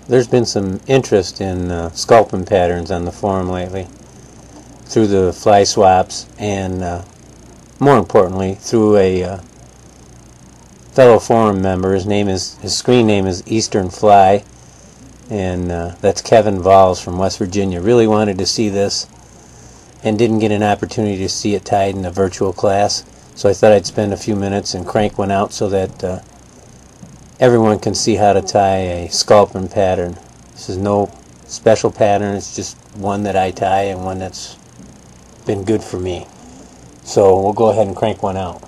There's been some interest in sculpin patterns on the forum lately through the fly swaps and more importantly through a fellow forum member. His screen name is Eastern Fly, and that's Kevin Valls from West Virginia. Really wanted to see this and didn't get an opportunity to see it tied in a virtual class, so I thought I'd spend a few minutes and crank one out so that everyone can see how to tie a sculpin pattern. This is no special pattern, it's just one that I tie and one that's been good for me. So we'll go ahead and crank one out.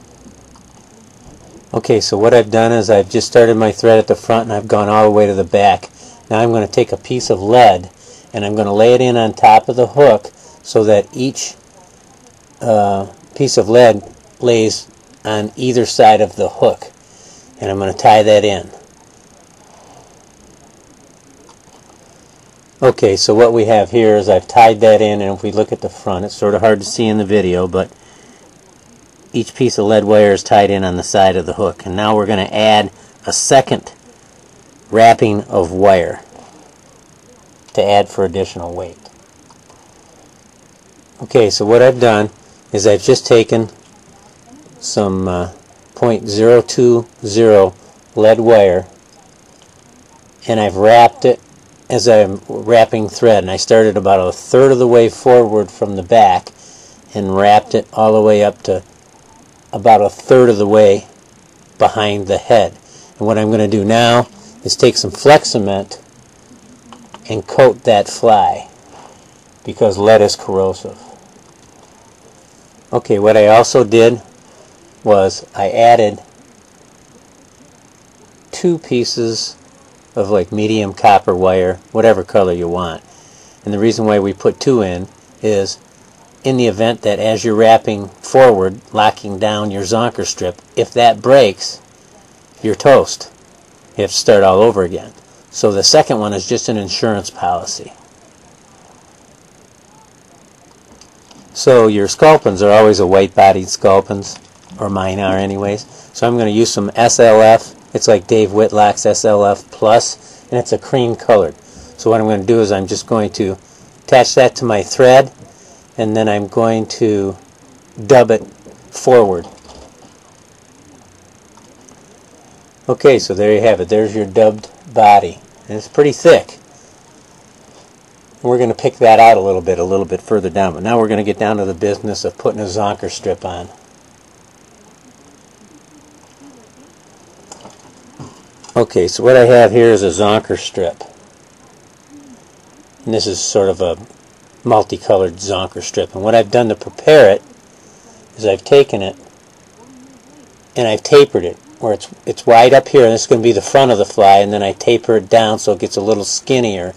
Okay, so what I've done is I've just started my thread at the front and I've gone all the way to the back. Now I'm going to take a piece of lead and I'm going to lay it in on top of the hook so that each piece of lead lays on either side of the hook. And I'm going to tie that in. Okay, so what we have here is I've tied that in, and if we look at the front, it's sort of hard to see in the video, but each piece of lead wire is tied in on the side of the hook. And now we're going to add a second wrapping of wire to add for additional weight. Okay, so what I've done is I've just taken some .020 lead wire and I've wrapped it as I'm wrapping thread, and I started about a third of the way forward from the back and wrapped it all the way up to about a third of the way behind the head. And what I'm going to do now is take some Flex Cement and coat that fly because lead is corrosive. Okay, what I also did was I added 2 pieces of like medium copper wire, whatever color you want. And the reason why we put 2 in is in the event that as you're wrapping forward, locking down your zonker strip, if that breaks, you're toast. You have to start all over again. So the second one is just an insurance policy. So your sculpins are always a white-bodied sculpins, or mine are anyways. So I'm going to use some SLF. It's like Dave Whitlock's SLF Plus, and it's a cream colored. So what I'm going to do is I'm just going to attach that to my thread, and then I'm going to dub it forward. Okay, so there you have it. There's your dubbed body. And it's pretty thick. We're going to pick that out a little bit further down. But now we're going to get down to the business of putting a zonker strip on. Okay, so what I have here is a zonker strip. And this is sort of a multicolored zonker strip. And what I've done to prepare it is I've taken it and I've tapered it where it's wide up here, and this is going to be the front of the fly, and then I taper it down so it gets a little skinnier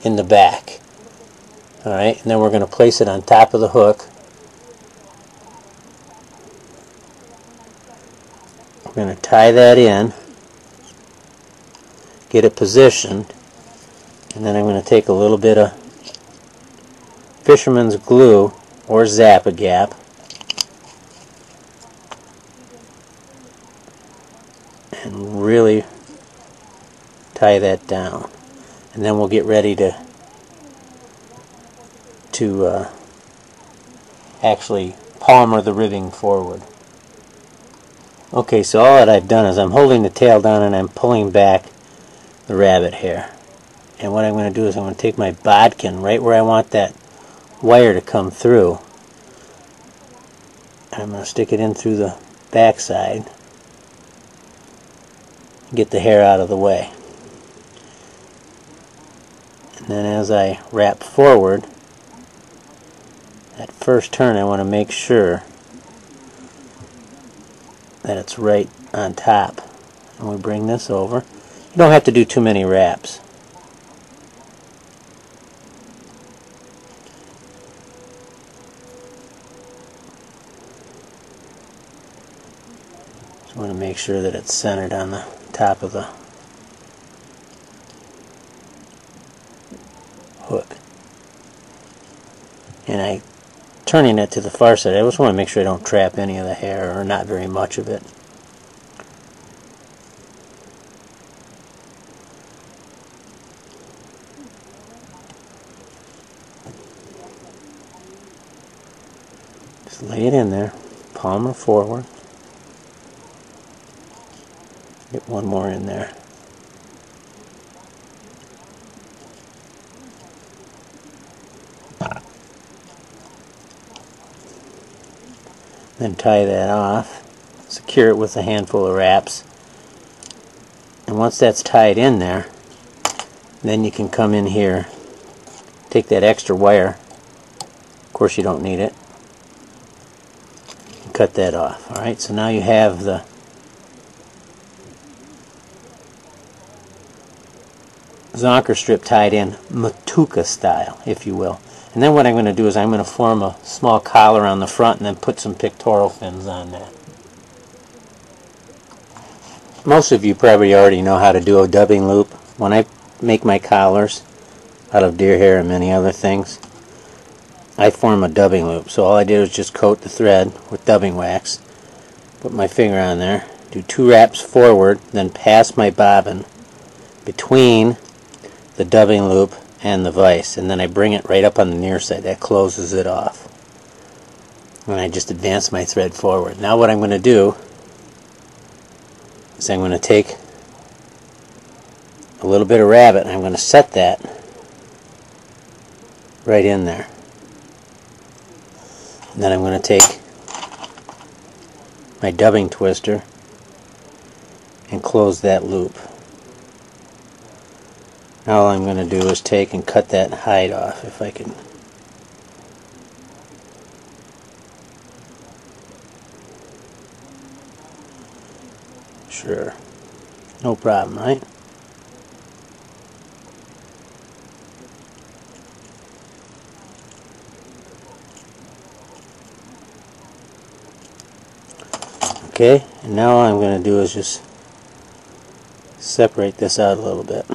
in the back. Alright, and then we're going to place it on top of the hook. We're going to tie that in, get it positioned, and then I'm going to take a little bit of fisherman's glue or Zap-A-Gap and really tie that down, and then we'll get ready to actually palmer the ribbing forward. Okay, so all that I've done is I'm holding the tail down and I'm pulling back the rabbit hair. And what I'm going to do is I'm going to take my bodkin right where I want that wire to come through, and I'm going to stick it in through the back side, get the hair out of the way. And then as I wrap forward, that first turn I want to make sure that it's right on top. And we bring this over. You don't have to do too many wraps. Just want to make sure that it's centered on the top of the hook. And I'm turning it to the far side. I just want to make sure I don't trap any of the hair, or not very much of it. Just lay it in there, palm forward. Get one more in there. Then tie that off. Secure it with a handful of wraps. And once that's tied in there, then you can come in here, take that extra wire, of course you don't need it, and cut that off. Alright, so now you have the zonker strip tied in Matuka style, if you will. And then what I'm going to do is I'm going to form a small collar on the front and then put some pictorial fins on that. Most of you probably already know how to do a dubbing loop. When I make my collars out of deer hair and many other things, I form a dubbing loop. So all I did was just coat the thread with dubbing wax, put my finger on there, do 2 wraps forward, then pass my bobbin between the dubbing loop and the vise, and then I bring it right up on the near side. That closes it off. And I just advance my thread forward. Now what I'm going to do is I'm going to take a little bit of rabbit and I'm going to set that right in there. And then I'm going to take my dubbing twister and close that loop. Now all I'm going to do is take and cut that hide off, if I can. Sure. No problem, right? Okay, and now all I'm going to do is just separate this out a little bit.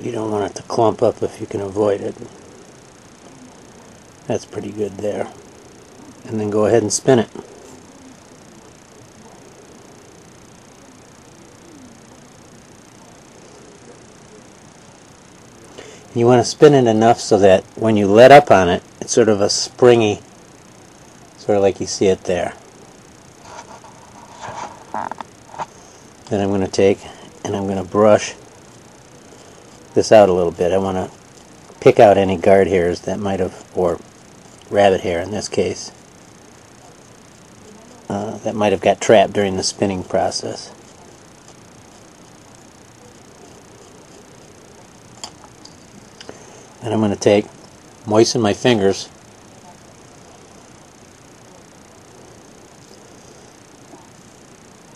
You don't want it to clump up if you can avoid it. That's pretty good there. And then go ahead and spin it. You want to spin it enough so that when you let up on it, it's sort of a springy, sort of like you see it there. Then I'm going to take and I'm going to brush this out a little bit. I want to pick out any guard hairs that might have, or rabbit hair in this case, that might have got trapped during the spinning process. And I'm going to moisten my fingers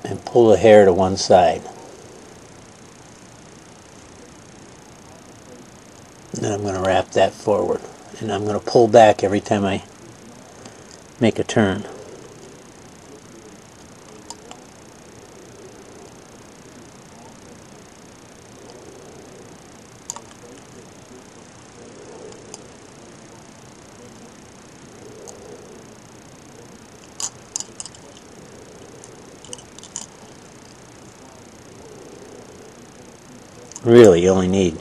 and pull the hair to one side. And then I'm going to wrap that forward. And I'm going to pull back every time I make a turn. Really, you only need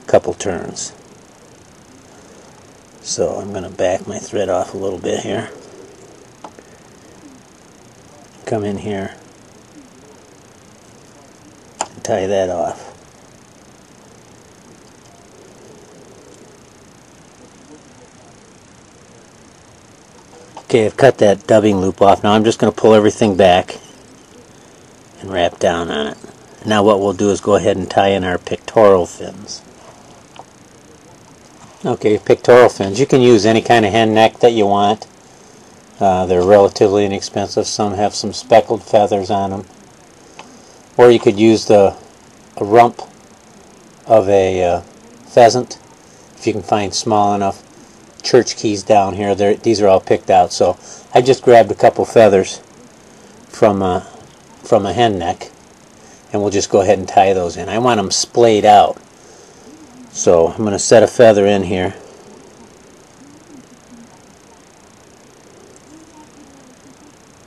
couple turns. So I'm going to back my thread off a little bit here. Come in here and tie that off. Okay, I've cut that dubbing loop off. Now I'm just going to pull everything back and wrap down on it. Now what we'll do is go ahead and tie in our pectoral fins. Okay, pectoral fins. You can use any kind of hen neck that you want. They're relatively inexpensive. Some have some speckled feathers on them. Or you could use a rump of a pheasant, if you can find small enough. Church keys down here, these are all picked out. So I just grabbed a couple feathers from from a hen neck, and we'll just go ahead and tie those in. I want them splayed out. So I'm going to set a feather in here.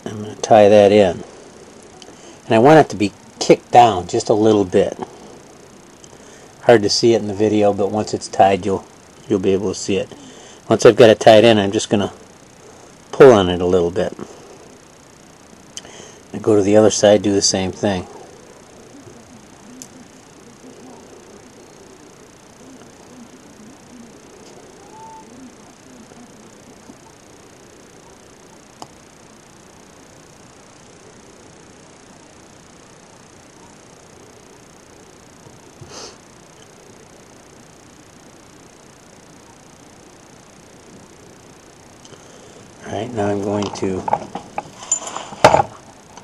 I'm going to tie that in. And I want it to be kicked down just a little bit. Hard to see it in the video, but once it's tied, you'll be able to see it. Once I've got it tied in, I'm just going to pull on it a little bit. And go to the other side, do the same thing. Alright, now I'm going to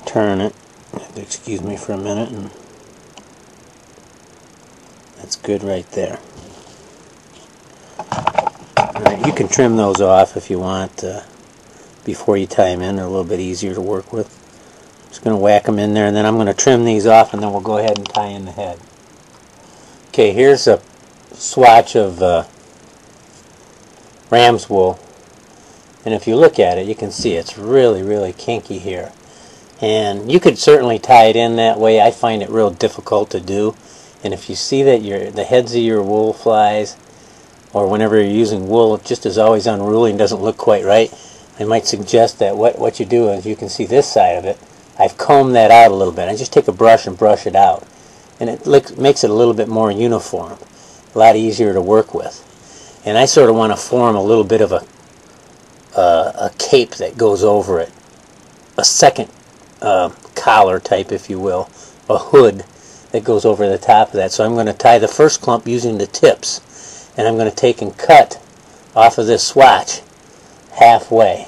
turn it. Excuse me for a minute, and that's good right there. Alright, you can trim those off if you want before you tie them in. They're a little bit easier to work with. I'm just going to whack them in there, and then I'm going to trim these off, and then we'll go ahead and tie in the head. Okay, here's a swatch of ram's wool. And if you look at it, you can see it's really kinky here. And you could certainly tie it in that way. I find it real difficult to do. And if you see that the heads of your wool flies, or whenever you're using wool, it just is always unruly and doesn't look quite right, I might suggest that what you do is, you can see this side of it, I've combed that out a little bit. I just take a brush and brush it out. And it makes it a little bit more uniform. A lot easier to work with. And I sort of want to form a little bit of a cape that goes over it, a second collar type, if you will, a hood that goes over the top of that. So I'm going to tie the first clump using the tips, and I'm going to take and cut off of this swatch halfway,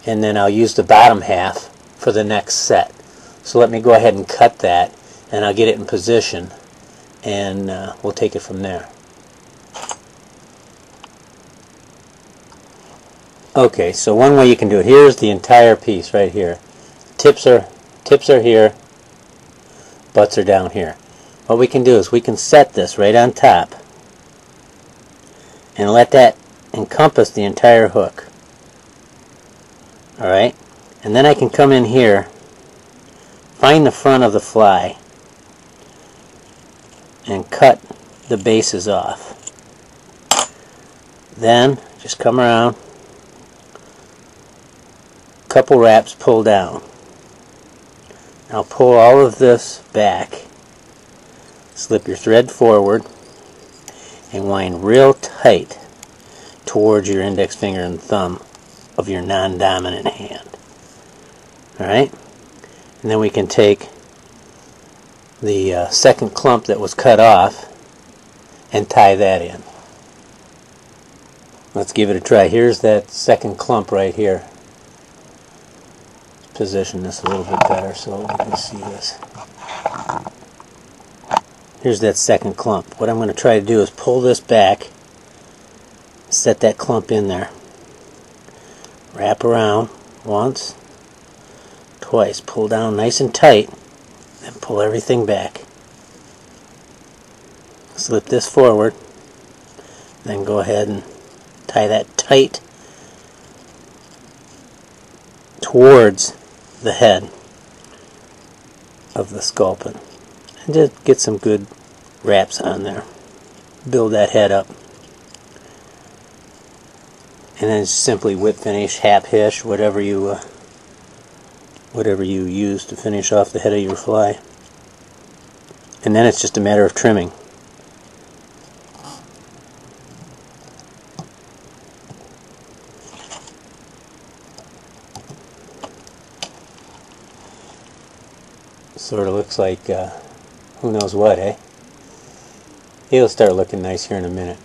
and then I'll use the bottom half for the next set. So let me go ahead and cut that, and I'll get it in position, and we'll take it from there. Okay, so one way you can do it, here's the entire piece right here. Tips are here, butts are down here. What we can do is we can set this right on top and let that encompass the entire hook. Alright, and then I can come in here, find the front of the fly, and cut the bases off. Then just come around, couple wraps, pull down. Now pull all of this back, slip your thread forward, and wind real tight towards your index finger and thumb of your non-dominant hand. Alright? And then we can take the second clump that was cut off and tie that in. Let's give it a try. Here's that second clump right here. Position this a little bit better so we can see this. Here's that second clump. What I'm going to try to do is pull this back, set that clump in there, wrap around once, twice, pull down nice and tight, then pull everything back. Slip this forward, then go ahead and tie that tight towards the head of the sculpin, and just get some good wraps on there. Build that head up, and then simply whip finish, hap hish, whatever you use to finish off the head of your fly. And then it's just a matter of trimming. Sort of looks like who knows what, eh? It'll start looking nice here in a minute.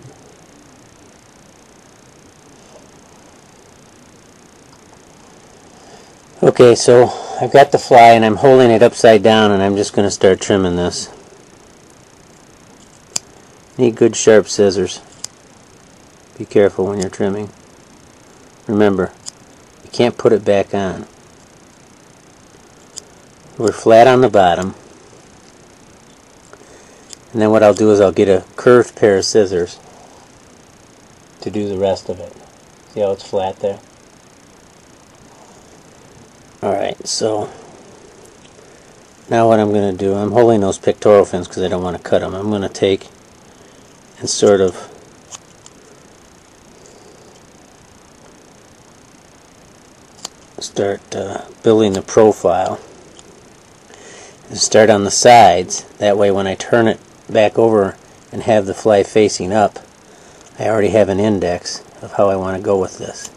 Okay, so I've got the fly and I'm holding it upside down, and I'm just going to start trimming this. Need good sharp scissors. Be careful when you're trimming. Remember, you can't put it back on. We're flat on the bottom. And then what I'll do is I'll get a curved pair of scissors to do the rest of it. See how it's flat there? Alright, so now what I'm going to do, I'm holding those pectoral fins because I don't want to cut them. I'm going to take and sort of start building the profile. And start on the sides. That way when I turn it back over and have the fly facing up, I already have an index of how I want to go with this.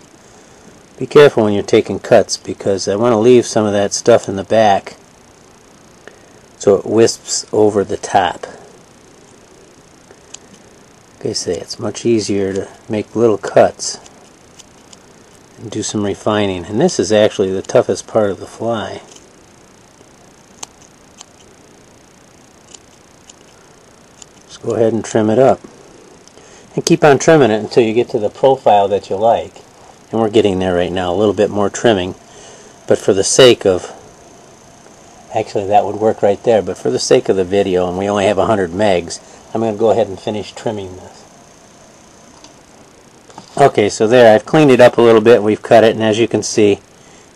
Be careful when you're taking cuts because I want to leave some of that stuff in the back so it wisps over the top. Like I say, it's much easier to make little cuts and do some refining. And this is actually the toughest part of the fly. Just go ahead and trim it up. And keep on trimming it until you get to the profile that you like. And we're getting there right now, a little bit more trimming. But for the sake of, actually that would work right there, but for the sake of the video, and we only have 100 megs, I'm going to go ahead and finish trimming this. Okay, so there, I've cleaned it up a little bit, we've cut it, and as you can see,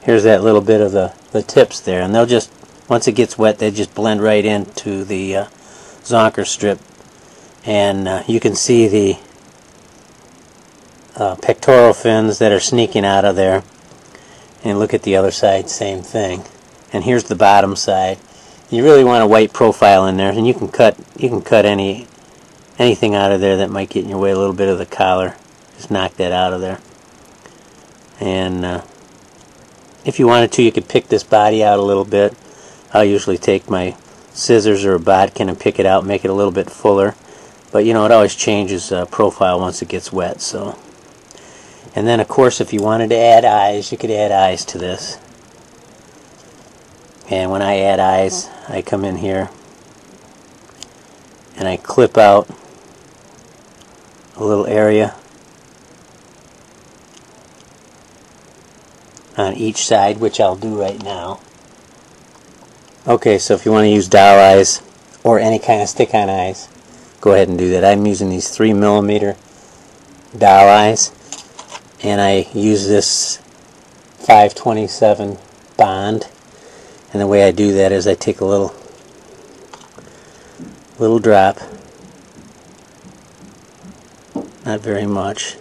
here's that little bit of the tips there. And they'll just, once it gets wet, they just blend right into the zonker strip. And you can see the pectoral fins that are sneaking out of there. And look at the other side, same thing. And here's the bottom side. You really want a white profile in there, and you can cut anything out of there that might get in your way. A little bit of the collar, just knock that out of there. And if you wanted to, you could pick this body out a little bit. I'll usually take my scissors or a bodkin and pick it out, make it a little bit fuller. But you know, it always changes profile once it gets wet. So, and then of course, if you wanted to add eyes, you could add eyes to this. And when I add eyes, I come in here and I clip out a little area on each side, which I'll do right now. Okay, so if you want to use doll eyes or any kind of stick-on eyes, go ahead and do that. I'm using these 3mm doll eyes, and I use this 527 Bond. And the way I do that is I take a little drop, not very much,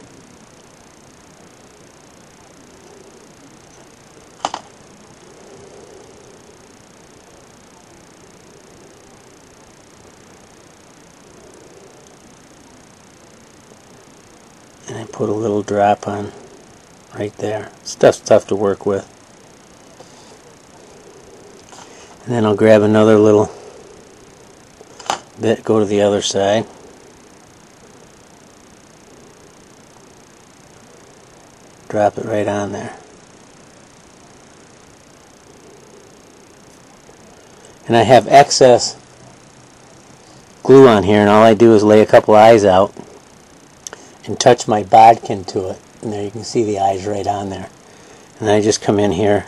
and I put a little drop on right there. Stuff's tough to work with. And then I'll grab another little bit, go to the other side. Drop it right on there. And I have excess glue on here, and all I do is lay a couple eyes out and touch my bodkin to it. And there you can see the eyes right on there. And then I just come in here,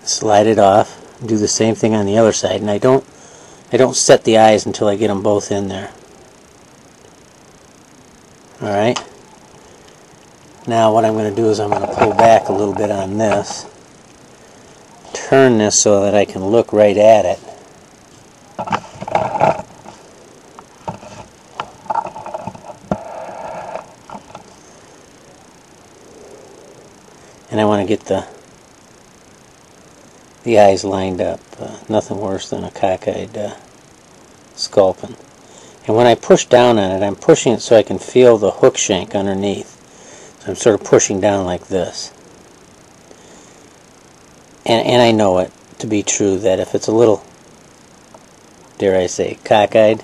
slide it off, do the same thing on the other side, and I don't set the eyes until I get them both in there. Alright, now what I'm going to do is I'm going to pull back a little bit on this, turn this so that I can look right at it. And I want to get the eyes lined up. Nothing worse than a cockeyed sculpin. And when I push down on it, I'm pushing it so I can feel the hook shank underneath. So I'm sort of pushing down like this. And I know it to be true that if it's a little, dare I say, cockeyed,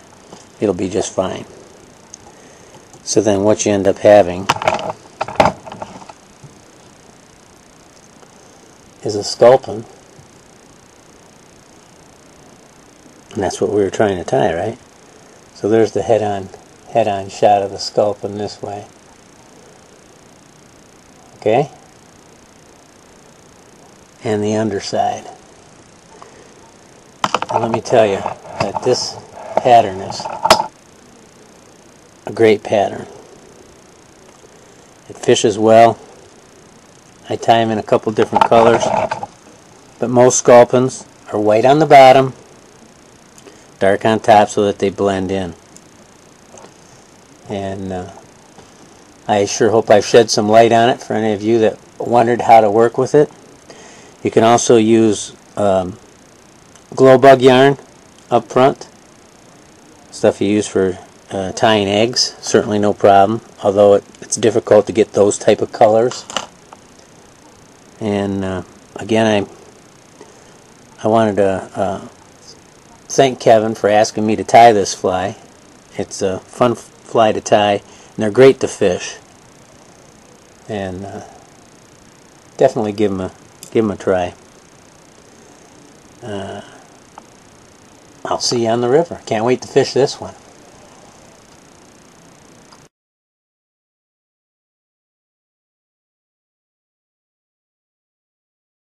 it'll be just fine. So then what you end up having is a sculpin. And that's what we were trying to tie, right? So there's the head-on shot of the sculpin this way. Okay? and the underside. And let me tell you that this pattern is a great pattern. It fishes well. I tie them in a couple different colors, but most Sculpins are white on the bottom, dark on top, so that they blend in. And I sure hope I've shed some light on it for any of you that wondered how to work with it. You can also use glow bug yarn up front, stuff you use for tying eggs, certainly no problem, although it's difficult to get those type of colors. And again, I wanted to thank Kevin for asking me to tie this fly. It's a fun fly to tie, and they're great to fish. And definitely give them a try. I'll see you on the river. Can't wait to fish this one.